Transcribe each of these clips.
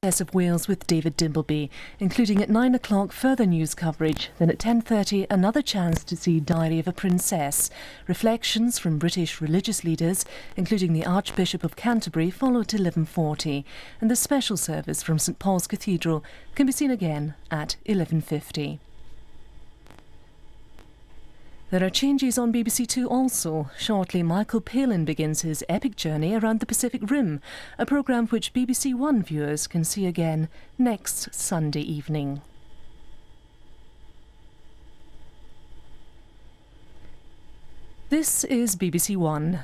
Princess of Wales with David Dimbleby, including at 9 o'clock further news coverage, then at 10:30 another chance to see Diary of a Princess. Reflections from British religious leaders, including the Archbishop of Canterbury, followed at 11:40, and the special service from St Paul's Cathedral can be seen again at 11:50. There are changes on BBC Two also. Shortly, Michael Palin begins his epic journey around the Pacific Rim, a programme which BBC One viewers can see again next Sunday evening. This is BBC One.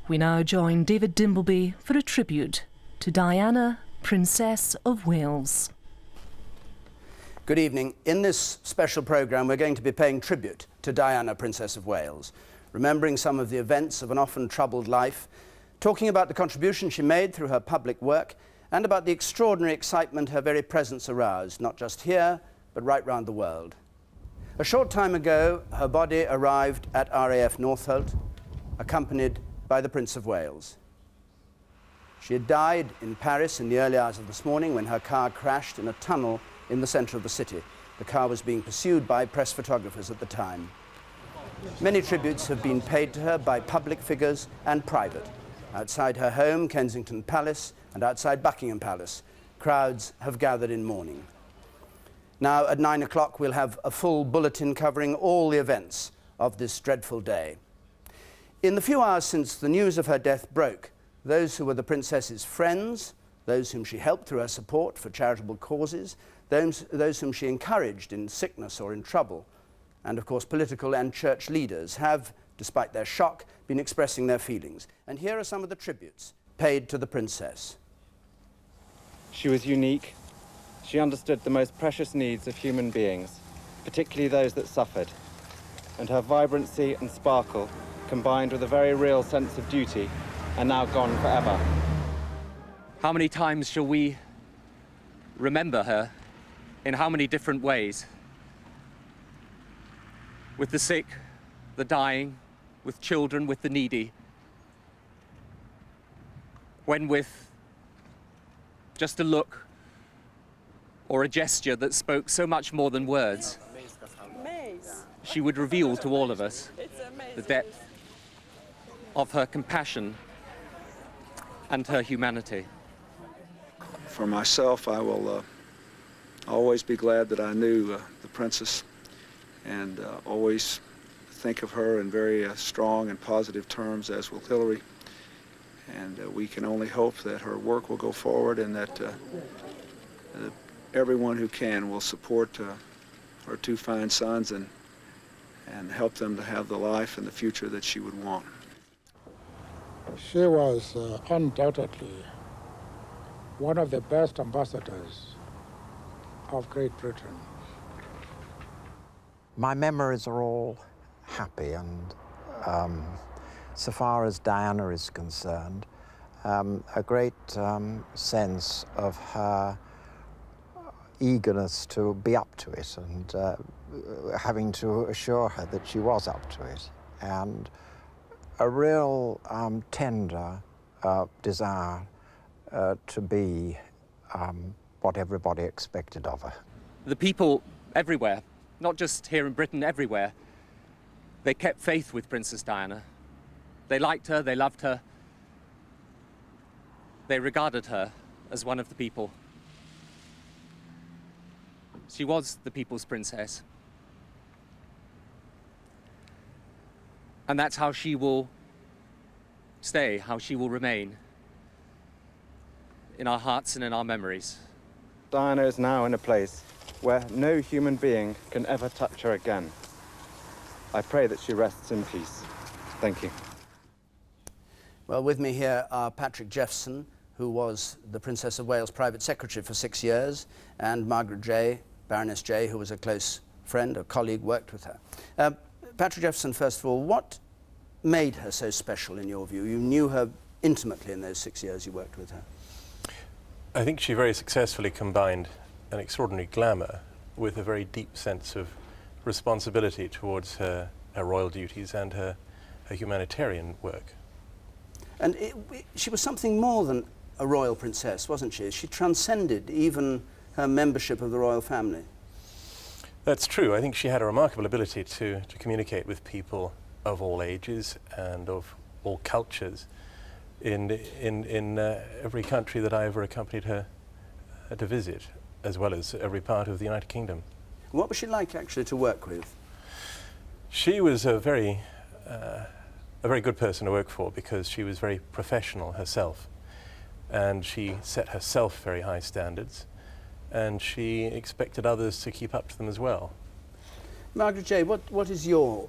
We now join David Dimbleby for a tribute to Diana, Princess of Wales. Good evening. In this special programme, we're going to be paying tribute to Diana, Princess of Wales, remembering some of the events of an often troubled life, talking about the contribution she made through her public work, and about the extraordinary excitement her very presence aroused, not just here, but right round the world. A short time ago, her body arrived at RAF Northolt, accompanied by the Prince of Wales. She had died in Paris in the early hours of this morning when her car crashed in a tunnel in the centre of the city. The car was being pursued by press photographers at the time. Many tributes have been paid to her by public figures and private. Outside her home, Kensington Palace, and outside Buckingham Palace, crowds have gathered in mourning. Now at 9 o'clock we'll have a full bulletin covering all the events of this dreadful day. In the few hours since the news of her death broke, those who were the Princess's friends, those whom she helped through her support for charitable causes, those whom she encouraged in sickness or in trouble, and of course political and church leaders have, despite their shock, been expressing their feelings. And here are some of the tributes paid to the Princess. She was unique. She understood the most precious needs of human beings, particularly those that suffered. And her vibrancy and sparkle, combined with a very real sense of duty, are now gone forever. How many times shall we remember her? In how many different ways? With the sick, the dying, with children, with the needy. When with just a look or a gesture that spoke so much more than words, she would reveal to all of us the depth of her compassion and her humanity. For myself, I will always be glad that I knew the Princess, and always think of her in very strong and positive terms, as will Hilary. And we can only hope that her work will go forward, and that everyone who can will support her two fine sons and help them to have the life and the future that she would want. She was undoubtedly one of the best ambassadors of Great Britain. My memories are all happy, and so far as Diana is concerned, a great sense of her eagerness to be up to it, and having to assure her that she was up to it, and a real tender desire to be what everybody expected of her. The people everywhere, not just here in Britain, everywhere, they kept faith with Princess Diana. They liked her, they loved her. They regarded her as one of the people. She was the people's princess. And that's how she will stay, how she will remain in our hearts and in our memories. Diana is now in a place where no human being can ever touch her again. I pray that she rests in peace. Thank you. Well, with me here are Patrick Jeffson, who was the Princess of Wales' private secretary for 6 years, and Margaret Jay, Baroness Jay, who was a close friend, a colleague, worked with her. Patrick Jeffson, first of all, what made her so special in your view? You knew her intimately in those 6 years you worked with her. I think she very successfully combined an extraordinary glamour with a very deep sense of responsibility towards her royal duties and her humanitarian work. And she was something more than a royal princess, wasn't she? She transcended even her membership of the royal family. That's true. I think she had a remarkable ability to communicate with people of all ages and of all cultures in every country that I ever accompanied her to visit, as well as every part of the United Kingdom. What was she like actually to work with? She was a very good person to work for, because she was very professional herself, and she set herself very high standards, and she expected others to keep up to them as well. Margaret J., what is your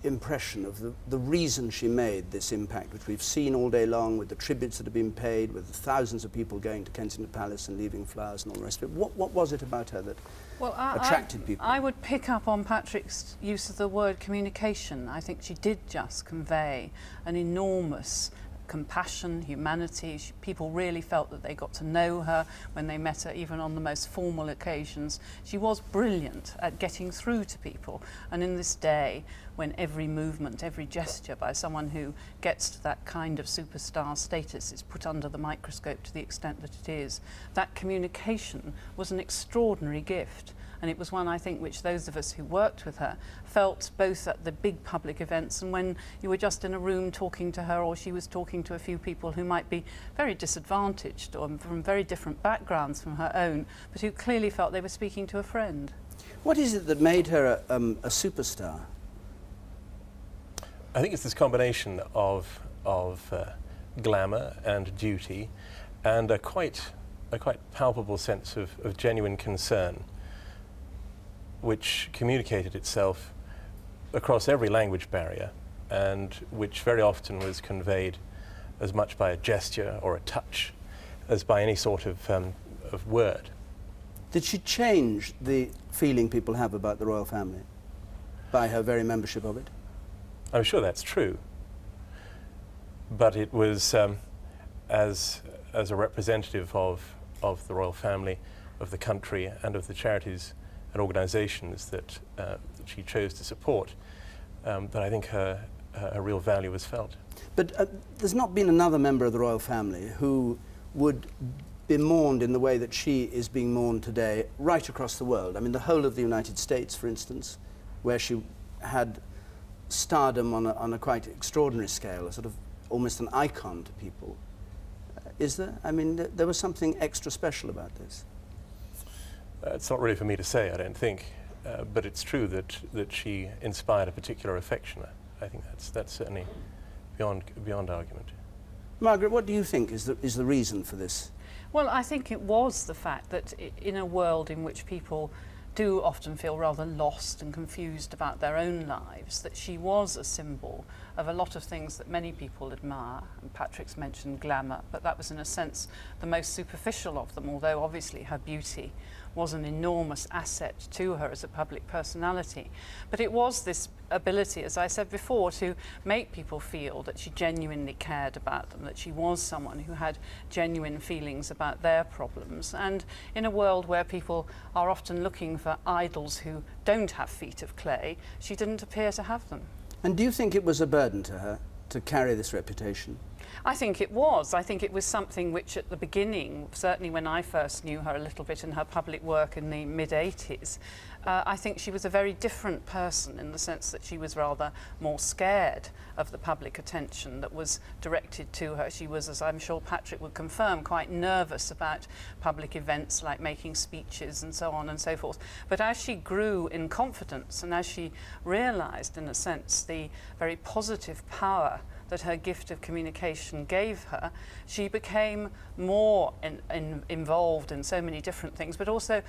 impression of the reason she made this impact, which we've seen all day long with the tributes that have been paid, with the thousands of people going to Kensington Palace and leaving flowers and all the rest of it? What was it about her that attracted people? I would pick up on Patrick's use of the word communication. I think she did just convey an enormous compassion, humanity. People really felt that they got to know her when they met her, even on the most formal occasions. She was brilliant at getting through to people, and in this day when every movement, every gesture by someone who gets to that kind of superstar status is put under the microscope to the extent that it is, that communication was an extraordinary gift. And it was one, I think, which those of us who worked with her felt both at the big public events and when you were just in a room talking to her, or she was talking to a few people who might be very disadvantaged or from very different backgrounds from her own, but who clearly felt they were speaking to a friend. What is it that made her a superstar? I think it's this combination of glamour and duty, and a quite palpable sense of genuine concern, which communicated itself across every language barrier, and which very often was conveyed as much by a gesture or a touch as by any sort of word. Did she change the feeling people have about the royal family by her very membership of it? I'm sure that's true, but it was as a representative of the royal family, of the country, and of the charities and organisations that she chose to support, that I think her real value was felt. But there's not been another member of the royal family who would be mourned in the way that she is being mourned today right across the world. I mean, the whole of the United States, for instance, where she had stardom on a quite extraordinary scale, a sort of almost an icon to people. Is there? I mean, there was something extra special about this. It's not really for me to say, I don't think, but it's true that she inspired a particular affection. I think that's certainly beyond argument. Margaret, what do you think is the reason for this? Well, I think it was the fact that in a world in which people do often feel rather lost and confused about their own lives, that she was a symbol of a lot of things that many people admire. And Patrick's mentioned glamour, but that was in a sense the most superficial of them, although obviously her beauty was an enormous asset to her as a public personality. But it was this ability, as I said before, to make people feel that she genuinely cared about them, that she was someone who had genuine feelings about their problems. And in a world where people are often looking for idols who don't have feet of clay, she didn't appear to have them. And do you think it was a burden to her to carry this reputation? I think it was. I think it was something which at the beginning, certainly when I first knew her a little bit in her public work in the mid-80s, I think she was a very different person in the sense that she was rather more scared of the public attention that was directed to her. She was, as I'm sure Patrick would confirm, quite nervous about public events like making speeches and so on and so forth. But as she grew in confidence and as she realised, in a sense, the very positive power that her gift of communication gave her, she became more involved in so many different things, but also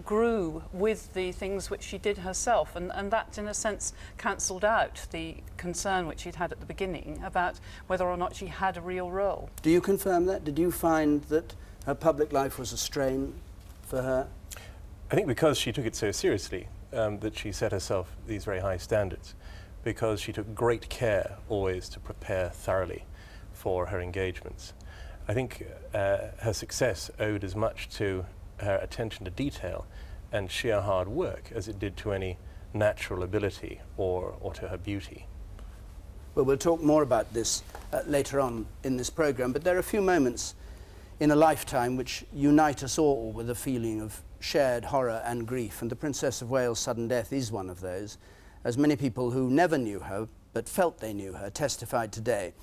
grew with the things which she did herself, and that in a sense cancelled out the concern which she'd had at the beginning about whether or not she had a real role. Do you confirm that? Did you find that her public life was a strain for her? I think because she took it so seriously, that she set herself these very high standards, because she took great care always to prepare thoroughly for her engagements. I think her success owed as much to her attention to detail and sheer hard work as it did to any natural ability or to her beauty. Well, we'll talk more about this later on in this programme, but there are a few moments in a lifetime which unite us all with a feeling of shared horror and grief, and the Princess of Wales' sudden death is one of those, as many people who never knew her but felt they knew her testified today,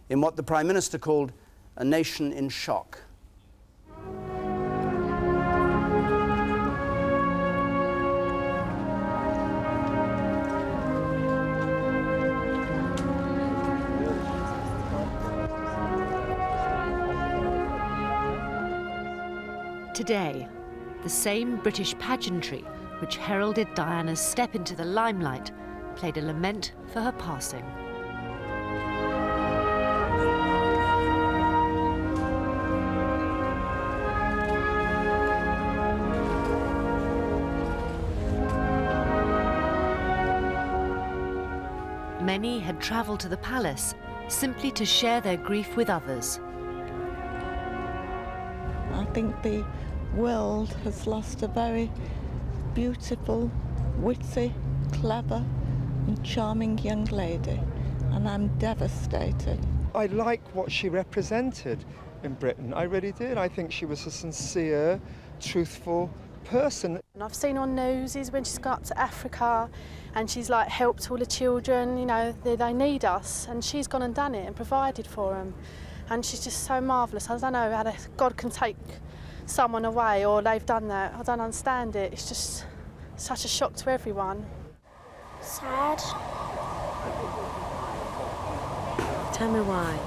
in what the Prime Minister called a nation in shock. Today, the same British pageantry which heralded Diana's step into the limelight played a lament for her passing. Many had travelled to the palace simply to share their grief with others. I think the world has lost a very beautiful, witty, clever and charming young lady, and I'm devastated. I like what she represented in Britain, I really did. I think she was a sincere, truthful person. And I've seen on newses when she's gone up to Africa and she's like helped all the children, you know, they need us, and she's gone and done it and provided for them. And she's just so marvellous. I don't know how God can take someone away, or they've done that. I don't understand it. It's just such a shock to everyone. Sad. Tell me why.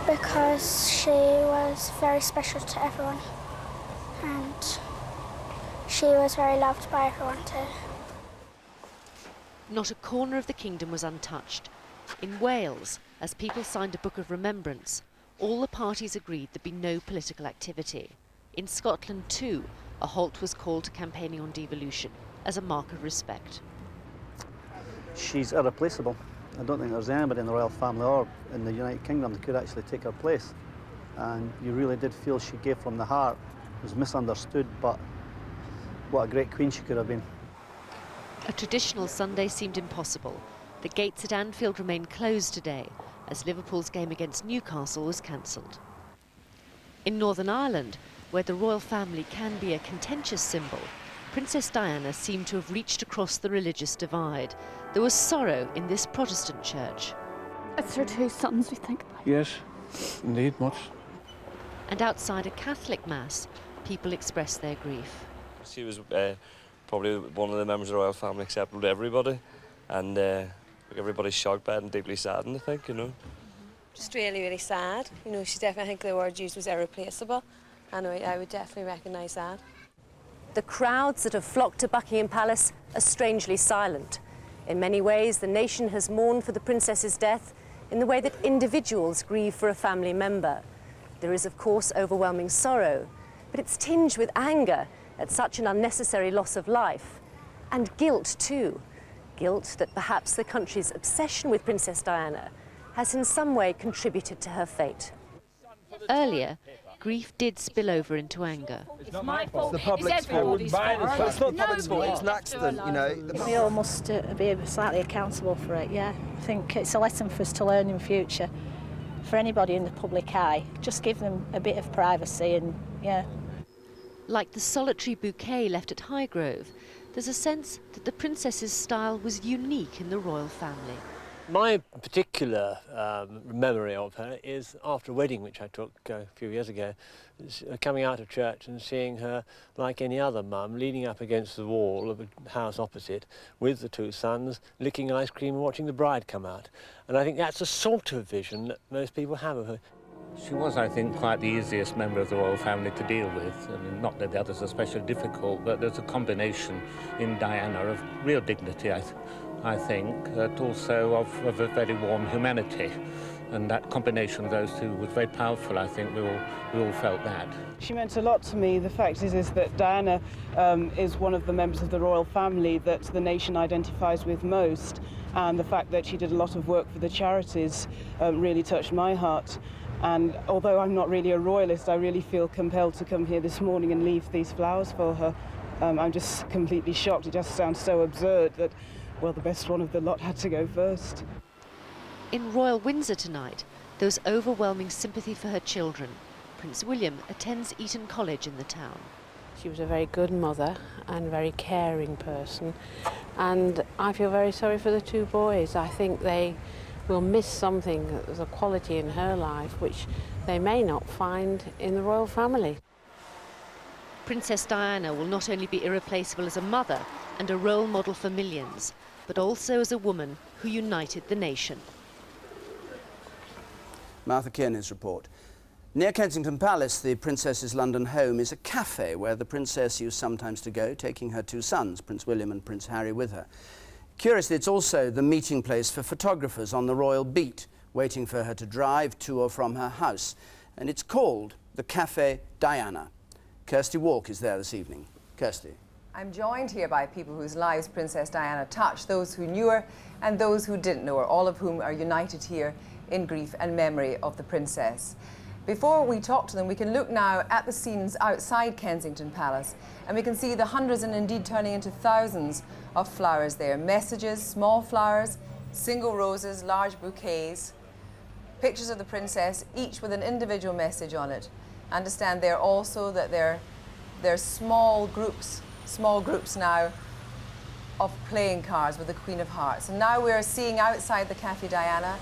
Because she was very special to everyone, and she was very loved by everyone too. Not a corner of the kingdom was untouched. In Wales, as people signed a book of remembrance, all the parties agreed there'd be no political activity. In Scotland too, a halt was called to campaigning on devolution as a mark of respect. She's irreplaceable. I don't think there's anybody in the royal family or in the United Kingdom that could actually take her place. And you really did feel she gave from the heart. It was misunderstood, but what a great queen she could have been. A traditional Sunday seemed impossible. The gates at Anfield remained closed today as Liverpool's game against Newcastle was cancelled. In Northern Ireland, where the royal family can be a contentious symbol, Princess Diana seemed to have reached across the religious divide. There was sorrow in this Protestant church. It's her two sons we think about. Yes, indeed, much. And outside a Catholic mass, people expressed their grief. She was probably one of the members of the royal family acceptable to everybody, and everybody's shocked by it and deeply saddened, I think, you know. Just really, really sad. You know, she definitely, I think the word used was irreplaceable, and I would definitely recognise that. The crowds that have flocked to Buckingham Palace are strangely silent. In many ways, the nation has mourned for the princess's death in the way that individuals grieve for a family member. There is, of course, overwhelming sorrow, but it's tinged with anger at such an unnecessary loss of life, and guilt too. Guilt that perhaps the country's obsession with Princess Diana has in some way contributed to her fate. Earlier, grief did spill over into anger. It's my fault. It's the public's fault. It's not public's fault. It's an accident, you know. We all must be slightly accountable for it, yeah. I think it's a lesson for us to learn in future. For anybody in the public eye, just give them a bit of privacy and, yeah. Like the solitary bouquet left at Highgrove, there's a sense that the princess's style was unique in the royal family. My particular memory of her is after a wedding which I took a few years ago, coming out of church and seeing her, like any other mum, leaning up against the wall of a house opposite with the two sons, licking ice cream and watching the bride come out. And I think that's the sort of vision that most people have of her. She was, I think, quite the easiest member of the royal family to deal with. I mean, not that the others are especially difficult, but there's a combination in Diana of real dignity, I think, but also of a very warm humanity. And that combination of those two was very powerful, I think. We all felt that. She meant a lot to me. The fact is that Diana is one of the members of the royal family that the nation identifies with most. And the fact that she did a lot of work for the charities really touched my heart. And although I'm not really a royalist, I really feel compelled to come here this morning and leave these flowers for her. I'm just completely shocked. It just sounds so absurd that, well, the best one of the lot had to go first. In Royal Windsor tonight, there was overwhelming sympathy for her children. Prince William attends Eton College in the town. She was a very good mother and very caring person, and I feel very sorry for the two boys. I think they will miss something, there's a quality in her life which they may not find in the royal family. Princess Diana will not only be irreplaceable as a mother and a role model for millions, but also as a woman who united the nation. Martha Kearney's report. Near Kensington Palace, the Princess's London home, is a cafe where the Princess used sometimes to go, taking her two sons, Prince William and Prince Harry, with her. Curiously, it's also the meeting place for photographers on the royal beat, waiting for her to drive to or from her house. And it's called the Café Diana. Kirsty Walk is there this evening. Kirsty. I'm joined here by people whose lives Princess Diana touched, those who knew her and those who didn't know her, all of whom are united here in grief and memory of the Princess. Before we talk to them, we can look now at the scenes outside Kensington Palace, and we can see the hundreds and indeed turning into thousands of flowers there. Messages, small flowers, single roses, large bouquets, pictures of the Princess, each with an individual message on it. Understand there also that they're small groups now of playing cards with the Queen of Hearts. And now we're seeing outside the Café Diana,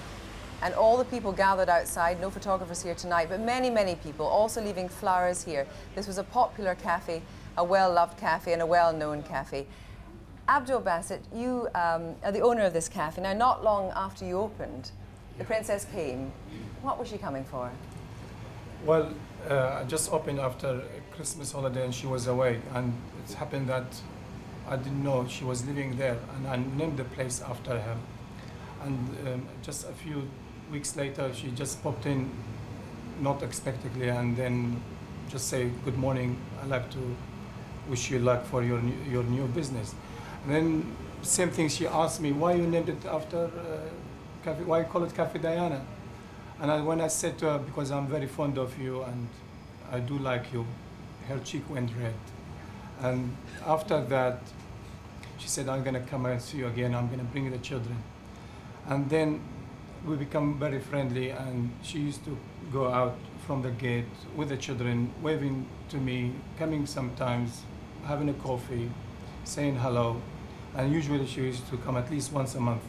and all the people gathered outside, no photographers here tonight, but many, many people also leaving flowers here. This was a popular cafe, a well-loved cafe and a well-known cafe. Abdul Bassett, you are the owner of this cafe. Now, not long after you opened, the Princess came. What was she coming for? Well, I just opened after Christmas holiday and she was away, and it happened that I didn't know she was living there, and I named the place after her. And just a few weeks later, she just popped in, not expectedly, and then just say, "Good morning, I'd like to wish you luck for your new business." And then same thing, she asked me, "Why you named it after cafe? Why you call it Café Diana?" And when I said to her, "Because I'm very fond of you and I do like you," her cheek went red. And after that, she said, "I'm gonna come and see you again. I'm gonna bring the children." And then we become very friendly, and she used to go out from the gate with the children, waving to me, coming sometimes, having a coffee, saying hello. And usually she used to come at least once a month.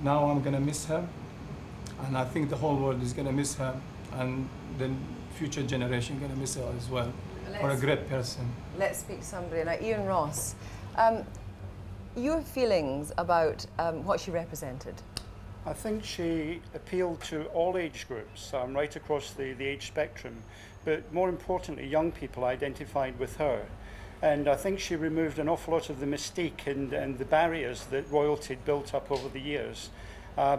Now I'm gonna miss her, and I think the whole world is gonna miss her, and the future generation gonna miss her as well, for a great person. Let's speak to somebody now. Ian Ross, your feelings about what she represented? I think she appealed to all age groups, right across the age spectrum, but more importantly, young people identified with her. And I think she removed an awful lot of the mystique and the barriers that royalty had built up over the years,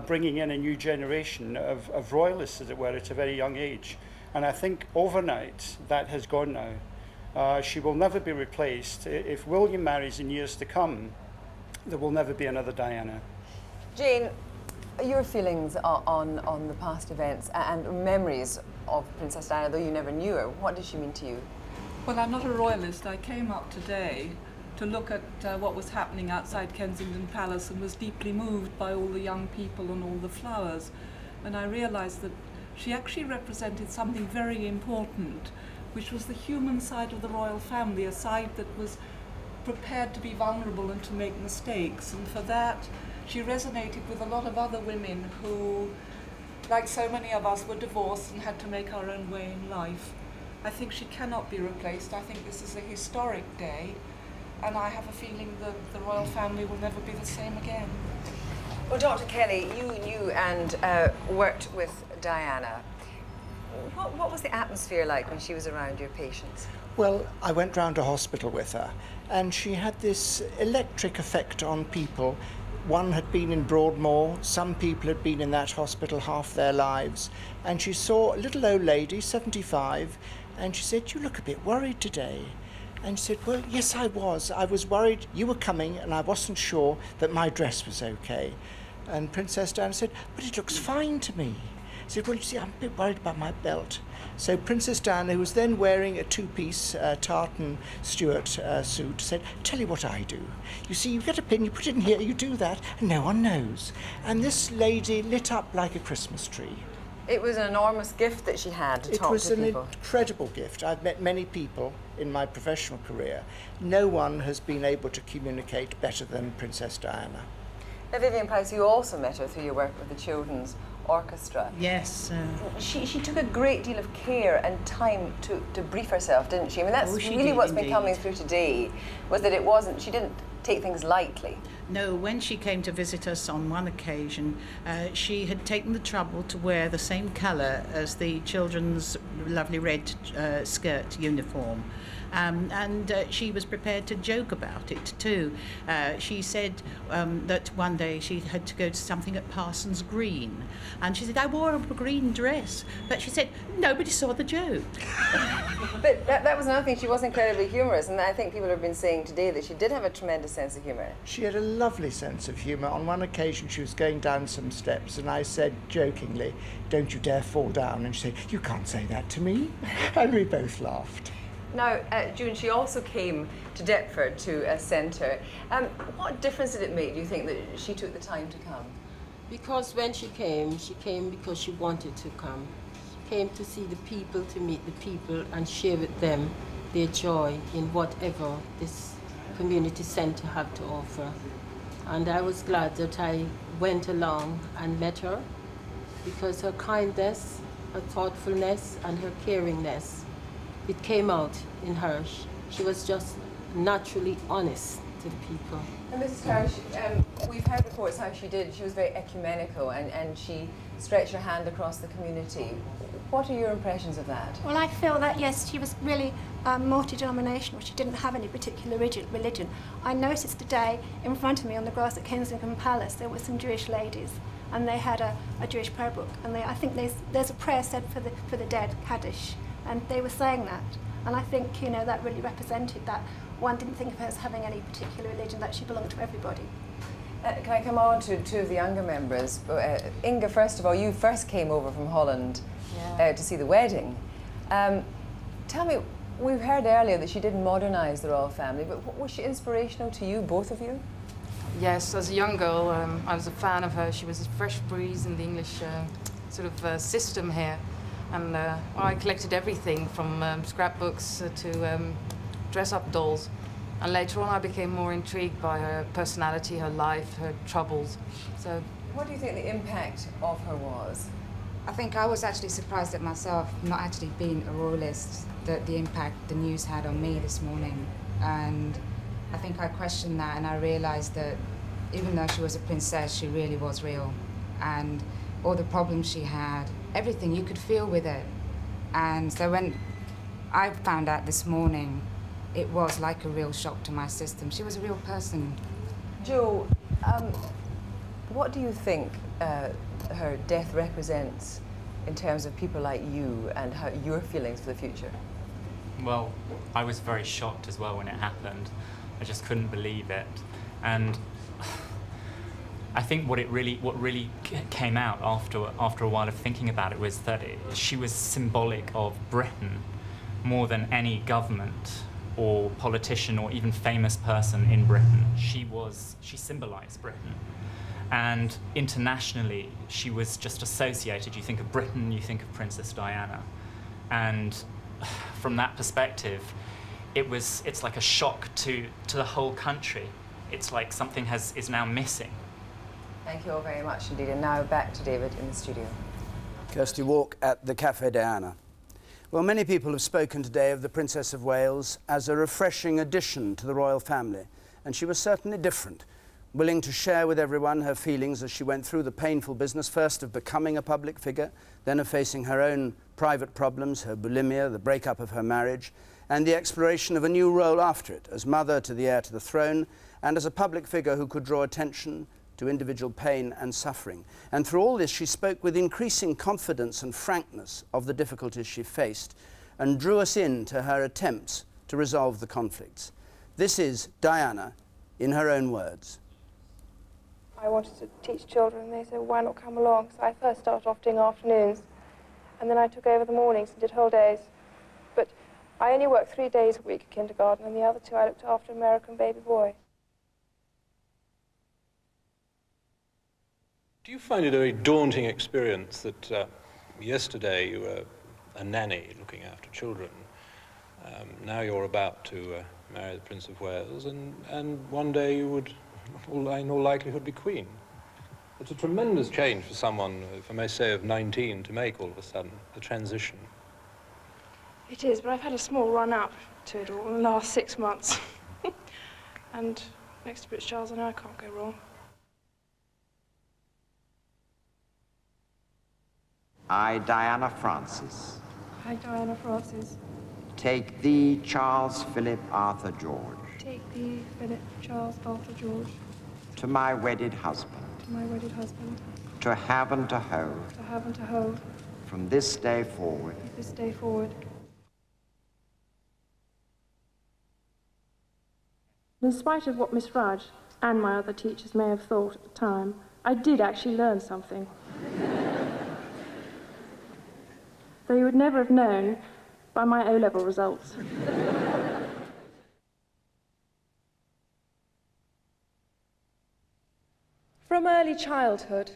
bringing in a new generation of royalists, as it were, at a very young age. And I think overnight, that has gone now. She will never be replaced. If William marries in years to come, there will never be another Diana. Jane, your feelings on the past events and memories of Princess Diana, though you never knew her, what did she mean to you? Well, I'm not a royalist. I came up today to look at what was happening outside Kensington Palace and was deeply moved by all the young people and all the flowers. And I realized that she actually represented something very important, which was the human side of the royal family, a side that was prepared to be vulnerable and to make mistakes. And for that, she resonated with a lot of other women who, like so many of us, were divorced and had to make our own way in life. I think she cannot be replaced. I think this is a historic day, and I have a feeling that the royal family will never be the same again. Well, Dr. Kelly, you knew and worked with Diana. What was the atmosphere like when she was around your patients? Well, I went round to hospital with her, and she had this electric effect on people. One had been in Broadmoor, some people had been in that hospital half their lives, and she saw a little old lady, 75, and she said, "You look a bit worried today." And she said, "Well, yes, I was. I was worried you were coming, and I wasn't sure that my dress was okay." And Princess Diana said, "But it looks fine to me." She said, "Well, you see, I'm a bit worried about my belt." So Princess Diana, who was then wearing a two-piece tartan Stuart suit, said, "Tell you what I do. You see, you get a pin, you put it in here, you do that, and no one knows." And this lady lit up like a Christmas tree. It was an enormous gift that she had to talk to people. It was an incredible gift. I've met many people in my professional career. No one has been able to communicate better than Princess Diana. Now, Vivian Price, you also met her through your work with the Children's Orchestra. Yes. She took a great deal of care and time to brief herself, didn't she? I mean, that's really what's been coming through today, was that she didn't take things lightly. No, when she came to visit us on one occasion, she had taken the trouble to wear the same colour as the children's lovely red skirt uniform. And she was prepared to joke about it too. She said that one day she had to go to something at Parsons Green, and she said, I wore a green dress, but she said, nobody saw the joke. But that was another thing, she was incredibly humorous, and I think people have been saying today that she did have a tremendous sense of humour. She had a lovely sense of humour. On one occasion she was going down some steps, and I said jokingly, don't you dare fall down, and she said, you can't say that to me. And we both laughed. Now, June, she also came to Deptford to a centre. What difference did it make, do you think, that she took the time to come? Because when she came because she wanted to come. She came to see the people, to meet the people and share with them their joy in whatever this community centre had to offer. And I was glad that I went along and met her, because her kindness, her thoughtfulness and her caringness, it came out in her. She was just naturally honest to the people. And Mrs. Parrish, we've heard reports how she was very ecumenical and she stretched her hand across the community. What are your impressions of that? Well, I feel that, yes, she was really multi-denominational. She didn't have any particular religion. I noticed today in front of me on the grass at Kensington Palace there were some Jewish ladies, and they had a Jewish prayer book, and I think there's a prayer said for the dead, Kaddish, and they were saying that. And I think, you know, that really represented that one didn't think of her as having any particular religion, that she belonged to everybody. Can I come on to two of the younger members? Inga, first of all, you first came over from Holland to see the wedding. Tell me, we've heard earlier that she didn't modernise the royal family, but was she inspirational to you, both of you? Yes, as a young girl, I was a fan of her. She was a fresh breeze in the English system here. And I collected everything from scrapbooks to dress-up dolls. And later on I became more intrigued by her personality, her life, her troubles. So, what do you think the impact of her was? I think I was actually surprised at myself, not actually being a royalist, that the impact the news had on me this morning. And I think I questioned that, and I realised that even though she was a princess, she really was real. And all the problems she had, everything, you could feel with it. And so when I found out this morning, it was like a real shock to my system. She was a real person. Jo, what do you think her death represents in terms of people like you and how your feelings for the future? Well, I was very shocked as well when it happened. I just couldn't believe it. And I think what really came out after a while of thinking about it was that she was symbolic of Britain more than any government or politician or even famous person in Britain. She symbolized Britain. And internationally, she was just associated. You think of Britain, you think of Princess Diana. And from that perspective, it's like a shock to the whole country. It's like something is now missing. Thank you all very much indeed. And now back to David in the studio. Kirsty Walk at the Café Diana. Well, many people have spoken today of the Princess of Wales as a refreshing addition to the royal family, and she was certainly different, willing to share with everyone her feelings as she went through the painful business, first of becoming a public figure, then of facing her own private problems, her bulimia, the breakup of her marriage, and the exploration of a new role after it, as mother to the heir to the throne, and as a public figure who could draw attention to individual pain and suffering. And through all this, she spoke with increasing confidence and frankness of the difficulties she faced and drew us in to her attempts to resolve the conflicts. This is Diana in her own words. I wanted to teach children. They said, why not come along? So I first started off doing afternoons, and then I took over the mornings and did whole days. But I only worked 3 days a week at kindergarten, and the other 2 I looked after an American baby boy. Do you find it a very daunting experience that Yesterday you were a nanny looking after children. Now you're about to marry the Prince of Wales, and one day you would, in all likelihood, be Queen. It's a tremendous change for someone, if I may say, of 19 to make all of a sudden, the transition. It is, but I've had a small run-up to it all in the last 6 months. And next to Prince Charles, I know I can't go wrong. I, Diana Francis, I, Diana Francis, take thee, Charles Philip Arthur George, take thee, Philip Charles Arthur George, to my wedded husband, to my wedded husband, to have and to hold, from this day forward, In spite of what Miss Rudge and my other teachers may have thought at the time, I did actually learn something. Though you would never have known by my O-level results. From early childhood,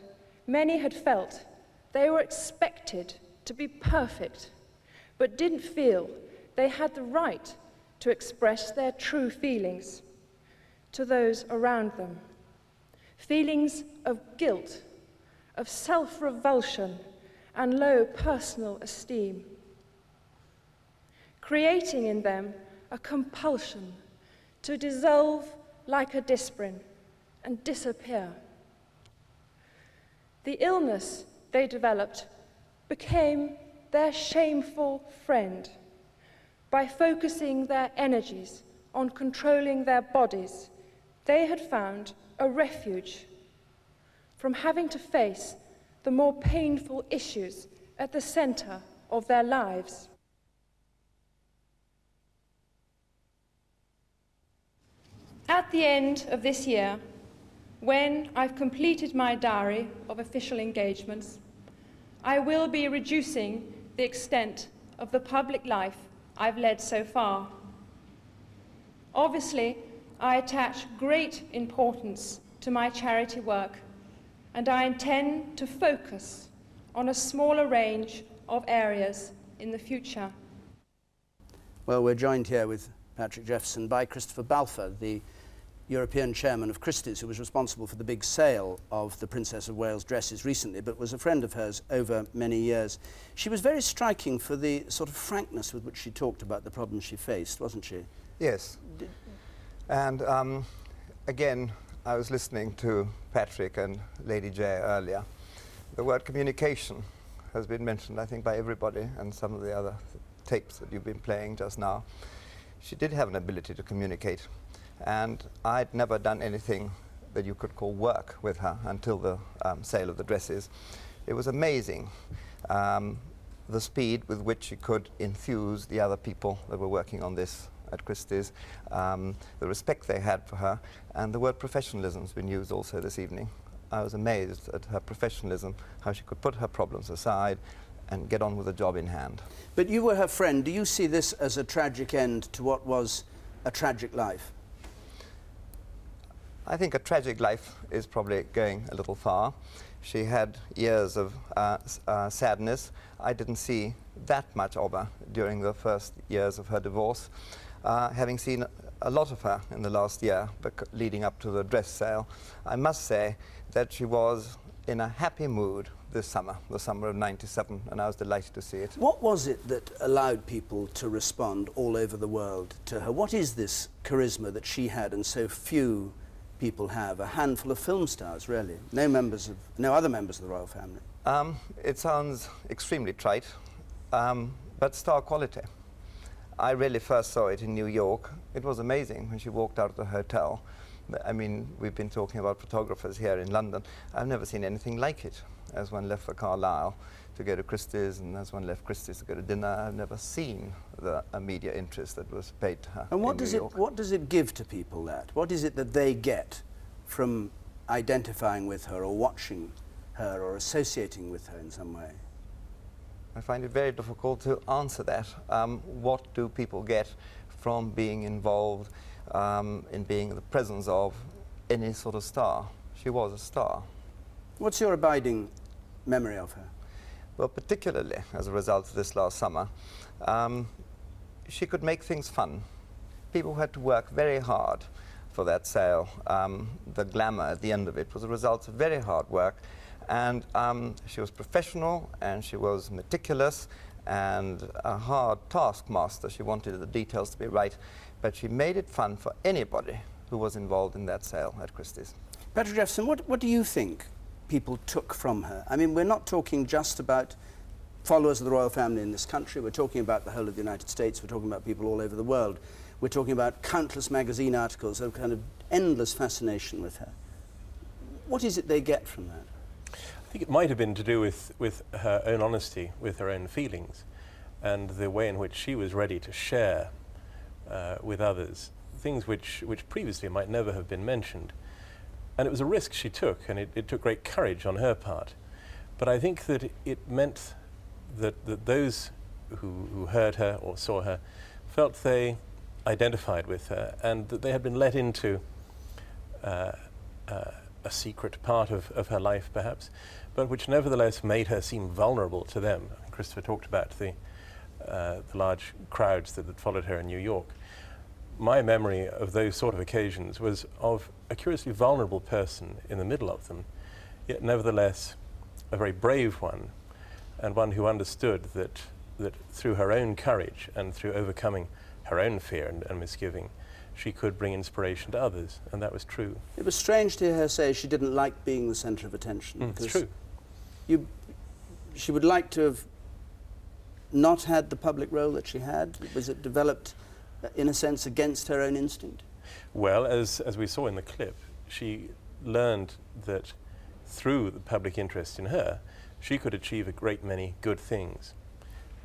many had felt they were expected to be perfect, but didn't feel they had the right to express their true feelings to those around them. Feelings of guilt, of self-revulsion, and low personal esteem, creating in them a compulsion to dissolve like a disprin and disappear. The illness they developed became their shameful friend by focusing their energies on controlling their bodies. They had found a refuge from having to face the more painful issues at the center of their lives. At the end of this year, when I've completed my diary of official engagements, I will be reducing the extent of the public life I've led so far. Obviously, I attach great importance to my charity work, and I intend to focus on a smaller range of areas in the future. Well, we're joined here with Patrick Jefferson by Christopher Balfour, the European chairman of Christie's, who was responsible for the big sale of the Princess of Wales dresses recently, but was a friend of hers over many years. She was very striking for the sort of frankness with which she talked about the problems she faced, wasn't she? Yes. And again, I was listening to Patrick and Lady J earlier. The word communication has been mentioned, I think, by everybody, and some of the other tapes that you've been playing just now. She did have an ability to communicate, and I'd never done anything that you could call work with her until the sale of the dresses. It was amazing, the speed with which she could infuse the other people that were working on this at Christie's, the respect they had for her, and the word professionalism has been used also this evening. I was amazed at her professionalism, how she could put her problems aside and get on with the job in hand. But you were her friend. Do you see this as a tragic end to what was a tragic life? I think a tragic life is probably going a little far. She had years of sadness. I didn't see that much of her during the first years of her divorce. Having seen a lot of her in the last year, leading up to the dress sale, I must say that she was in a happy mood this summer, the summer of '97, and I was delighted to see it. What was it that allowed people to respond all over the world to her? What is this charisma that she had and so few people have? A handful of film stars, really. No other members of the royal family. It sounds extremely trite, but star quality. I really first saw it in New York. It was amazing when she walked out of the hotel. I mean, we've been talking about photographers here in London. I've never seen anything like it. As one left for Carlisle to go to Christie's, and as one left Christie's to go to dinner, I've never seen the media interest that was paid to her. And what does it give to people, that? What is it that they get from identifying with her or watching her or associating with her in some way? I find it very difficult to answer that. What do people get from being involved in being in the presence of any sort of star? She was a star. What's your abiding memory of her? Well, particularly as a result of this last summer, she could make things fun. People had to work very hard for that sale. The glamour at the end of it was a result of very hard work, and she was professional and she was meticulous and a hard taskmaster. She wanted the details to be right, but she made it fun for anybody who was involved in that sale at Christie's. Patrick Jefferson, what do you think people took from her? I mean, we're not talking just about followers of the royal family in this country. We're talking about the whole of the United States. We're talking about people all over the world. We're talking about countless magazine articles of kind of endless fascination with her. What is it they get from that? I think it might have been to do with her own honesty, with her own feelings, and the way in which she was ready to share with others things which previously might never have been mentioned. And it was a risk she took, and it took great courage on her part. But I think that it meant that those who heard her or saw her felt they identified with her, and that they had been let into a secret part of her life, perhaps, but which nevertheless made her seem vulnerable to them. Christopher talked about the large crowds that had followed her in New York. My memory of those sort of occasions was of a curiously vulnerable person in the middle of them, yet nevertheless a very brave one, and one who understood that through her own courage and through overcoming her own fear and misgiving, she could bring inspiration to others, and that was true. It was strange to hear her say she didn't like being the centre of attention. It's true. She would like to have not had the public role that she had. Was it developed, in a sense, against her own instinct? Well, as we saw in the clip, she learned that through the public interest in her, she could achieve a great many good things.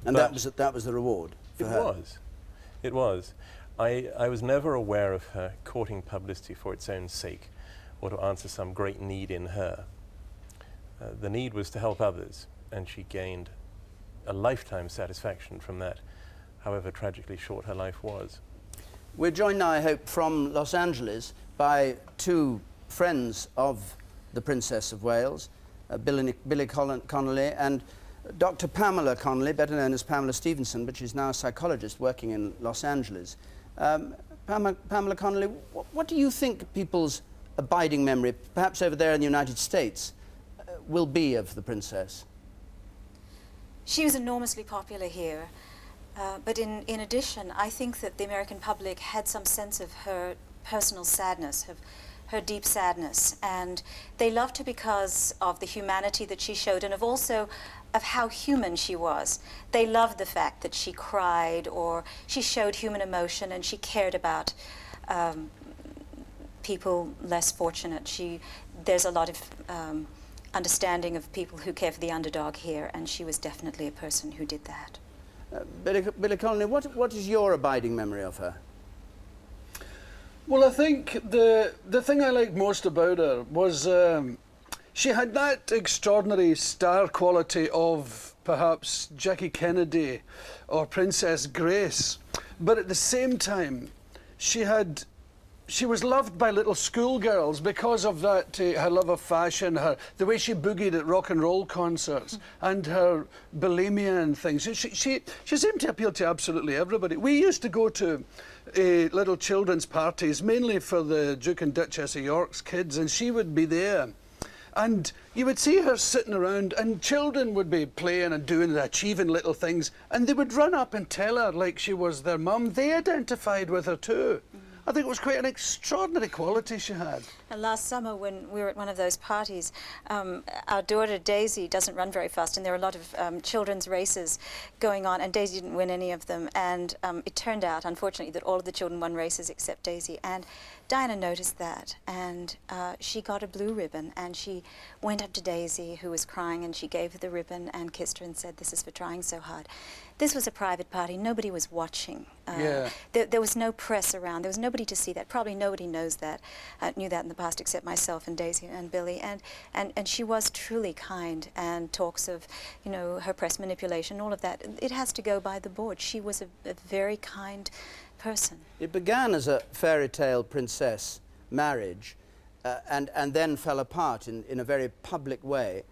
And that was the reward for her? It was. I was never aware of her courting publicity for its own sake or to answer some great need in her. The need was to help others, and she gained a lifetime satisfaction from that, however tragically short her life was. We're joined now, I hope, from Los Angeles by two friends of the Princess of Wales, Billy Connolly and Dr. Pamela Connolly, better known as Pamela Stevenson, but she's now a psychologist working in Los Angeles. Pamela Connolly, what do you think people's abiding memory, perhaps over there in the United States, will be of the Princess? She was enormously popular here, but in addition, I think that the American public had some sense of her personal sadness, of her deep sadness, and they loved her because of the humanity that she showed and of how human she was. They loved the fact that she cried, or she showed human emotion, and she cared about people less fortunate. There's a lot of understanding of people who care for the underdog here, and she was definitely a person who did that. Billy Connolly, what is your abiding memory of her? Well, I think the thing I liked most about her was she had that extraordinary star quality of perhaps Jackie Kennedy or Princess Grace, but at the same time she was loved by little schoolgirls because of that, her love of fashion, the way she boogied at rock and roll concerts, and her bulimia and things. She seemed to appeal to absolutely everybody. We used to go to little children's parties, mainly for the Duke and Duchess of York's kids, and she would be there. And you would see her sitting around, and children would be playing and doing and achieving little things, and they would run up and tell her like she was their mum. They identified with her too. I think it was quite an extraordinary quality she had. And last summer, when we were at one of those parties, our daughter Daisy doesn't run very fast, and there were a lot of children's races going on, and Daisy didn't win any of them. And it turned out, unfortunately, that all of the children won races except Daisy. And Diana noticed that, and she got a blue ribbon, and she went up to Daisy, who was crying, and she gave her the ribbon and kissed her and said, "This is for trying so hard." This was a private party. Nobody was watching. There was no press around. There was nobody to see that. Probably nobody knows that, knew that in the past except myself and Daisy and Billy. And she was truly kind, and talks of, her press manipulation, all of that. It has to go by the board. She was a very kind person. It began as a fairy tale princess marriage and then fell apart in a very public way.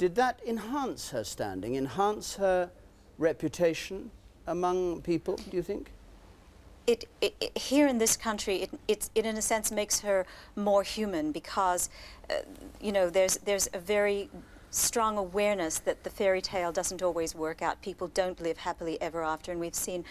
Did that enhance her standing, enhance her reputation among people, do you think? Here in this country, it in a sense makes her more human because, you know, there's a very strong awareness that the fairy tale doesn't always work out. People don't live happily ever after, and we've seen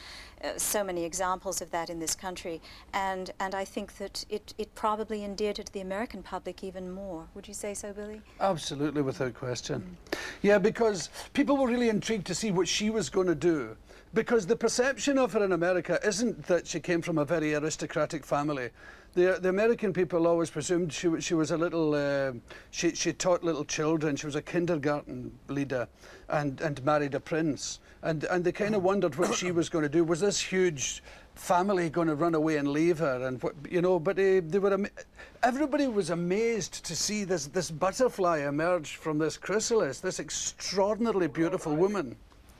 so many examples of that in this country. And I think that it probably endeared her to the American public even more. Would you say so, Billy? Absolutely, without question. Yeah, because people were really intrigued to see what she was going to do. Because the perception of her in America isn't that she came from a very aristocratic family. The American people always presumed she was a little, she taught little children, she was a kindergarten leader and married a prince. And they kind of wondered what she was going to do. Was this huge family going to run away and leave her? And what, you know, but they were, everybody was amazed to see this butterfly emerge from this chrysalis, this extraordinarily beautiful woman.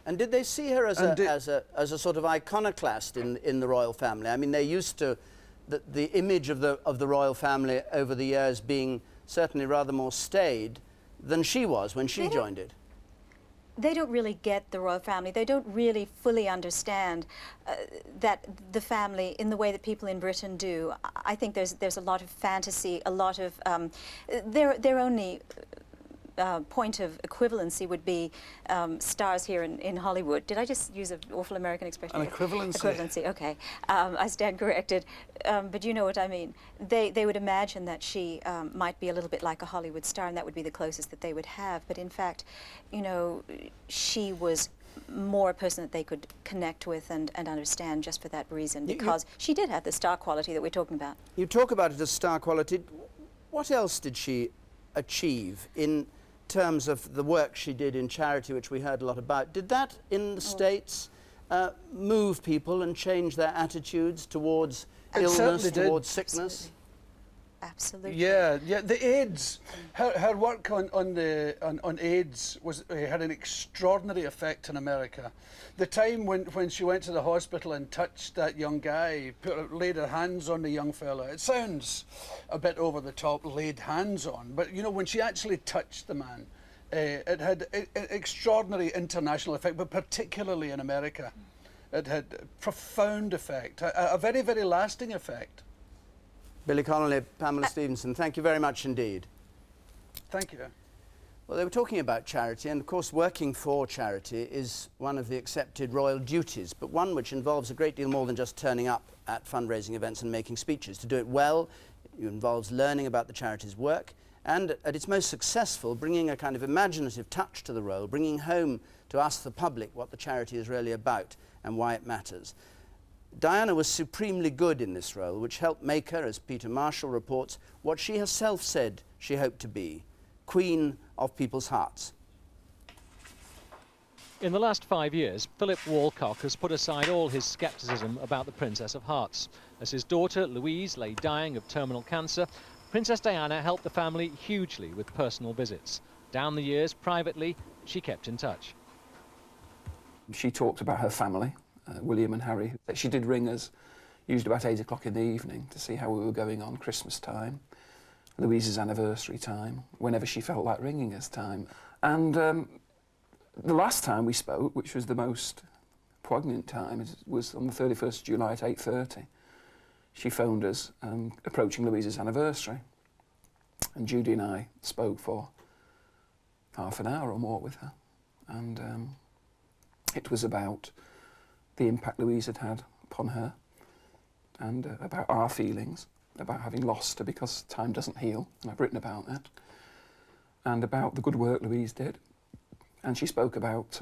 And did they see her as a sort of iconoclast in the royal family? I mean, they used to, the image of the royal family over the years being certainly rather more staid than she was when she joined it. They don't really get the royal family. They don't really fully understand that the family in the way that people in Britain do. I think there's a lot of fantasy, a lot of their only point of equivalency would be stars here in Hollywood. Did I just use an awful American expression? An equivalency. Equivalency, okay. I stand corrected. But you know what I mean. They would imagine that she might be a little bit like a Hollywood star, and that would be the closest that they would have. But in fact, you know, she was more a person that they could connect with and understand just for that reason, because she did have the star quality that we're talking about. You talk about it as star quality. What else did she achieve in terms of the work she did in charity, which we heard a lot about? Did that in the States move people and change their attitudes towards illness, towards sickness? Absolutely. Yeah, the AIDS, her work on AIDS had an extraordinary effect in America. The time when she went to the hospital and touched that young guy, laid her hands on the young fella, it sounds a bit over the top, laid hands on, but you know, when she actually touched the man, it had an extraordinary international effect, but particularly in America. It had a profound effect, a very, very lasting effect. Billy Connolly, Pamela Stevenson, thank you very much indeed. Thank you. Well, they were talking about charity, and of course working for charity is one of the accepted royal duties, but one which involves a great deal more than just turning up at fundraising events and making speeches. To do it well, it involves learning about the charity's work, and at its most successful, bringing a kind of imaginative touch to the role, bringing home to us, the public, what the charity is really about and why it matters. Diana was supremely good in this role, which helped make her, as Peter Marshall reports, what she herself said she hoped to be, Queen of People's Hearts. In the last 5 years, Philip Walcock has put aside all his scepticism about the Princess of Hearts. As his daughter, Louise, lay dying of terminal cancer, Princess Diana helped the family hugely with personal visits. Down the years, privately, she kept in touch. She talked about her family, William and Harry. She did ring us, usually about 8 o'clock in the evening, to see how we were going on Christmas time, Louise's anniversary time, whenever she felt like ringing us time. And the last time we spoke, which was the most poignant time, was on the 31st of July at 8:30. She phoned us, approaching Louise's anniversary. And Judy and I spoke for half an hour or more with her. And it was about the impact Louise had had upon her, and about our feelings, about having lost her because time doesn't heal, and I've written about that, and about the good work Louise did. And she spoke about